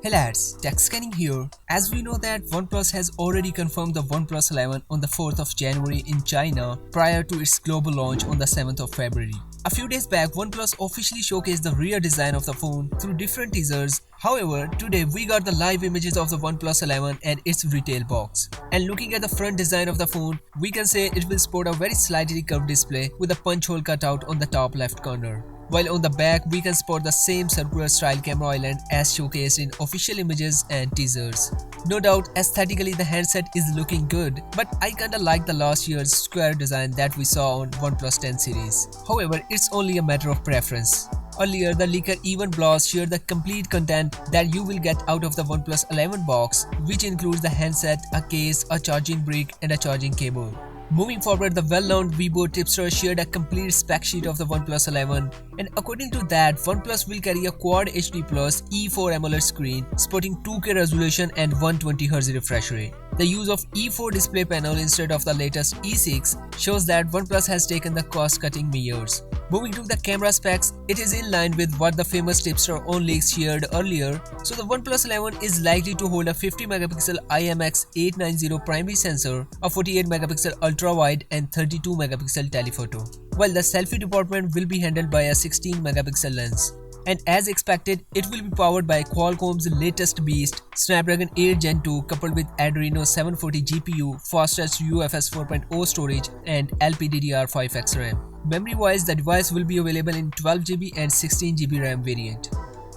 Hey lads, TechScanning here. As we know that Oneplus has already confirmed the OnePlus 11 on the 4th of January in China prior to its global launch on the 7th of February. A few days back, OnePlus officially showcased the rear design of the phone through different teasers. However, today we got the live images of the OnePlus 11 and its retail box. And looking at the front design of the phone, we can say it will sport a very slightly curved display with a punch hole cut out on the top left corner. While on the back, we can spot the same circular style camera island as showcased in official images and teasers. No doubt, aesthetically the handset is looking good, but I kinda like the last year's square design that we saw on OnePlus 10 series. However, it's only a matter of preference. Earlier, the leaker even blogs shared the complete content that you will get out of the OnePlus 11 box, which includes the handset, a case, a charging brick, and a charging cable. Moving forward, the well-known Weibo tipster shared a complete spec sheet of the OnePlus 11, and according to that, OnePlus will carry a Quad HD Plus E4 AMOLED screen sporting 2K resolution and 120Hz refresh rate. The use of E4 display panel instead of the latest E6 shows that OnePlus has taken the cost-cutting measures. Moving to the camera specs, it is in line with what the famous tipster OnLeaks shared earlier. So the OnePlus 11 is likely to hold a 50 megapixel IMX890 primary sensor, a 48 megapixel ultra-wide and 32 megapixel telephoto, while the selfie department will be handled by a 16 megapixel lens. And as expected, it will be powered by Qualcomm's latest beast, Snapdragon 8 Gen 2 coupled with Adreno 740 GPU, fastest UFS 4.0 storage and LPDDR5X RAM. Memory-wise, the device will be available in 12GB and 16GB RAM variant.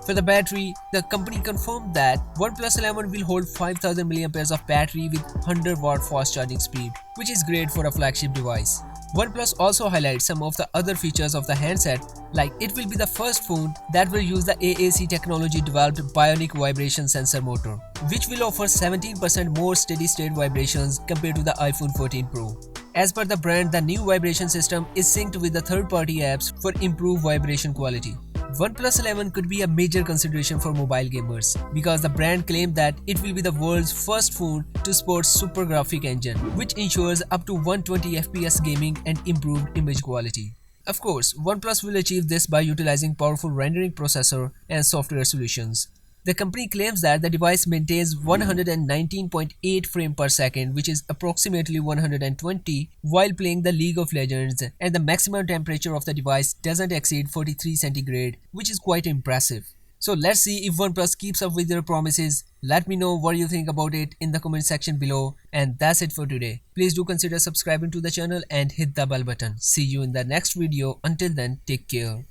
For the battery, the company confirmed that OnePlus 11 will hold 5000 mAh of battery with 100-watt fast charging speed, which is great for a flagship device. OnePlus also highlights some of the other features of the handset, like it will be the first phone that will use the AAC technology developed bionic vibration sensor motor, which will offer 17% more steady-state vibrations compared to the iPhone 14 Pro. As per the brand, the new vibration system is synced with the third-party apps for improved vibration quality. OnePlus 11 could be a major consideration for mobile gamers because the brand claimed that it will be the world's first phone to sport super graphic engine, which ensures up to 120 FPS gaming and improved image quality. Of course, OnePlus will achieve this by utilizing powerful rendering processor and software solutions. The company claims that the device maintains 119.8 frames per second, which is approximately 120, while playing the League of Legends, and the maximum temperature of the device doesn't exceed 43 centigrade, which is quite impressive. So let's see if OnePlus keeps up with their promises. Let me know what you think about it in the comment section below. And that's it for today. Please do consider subscribing to the channel and hit the bell button. See you in the next video. Until then, take care.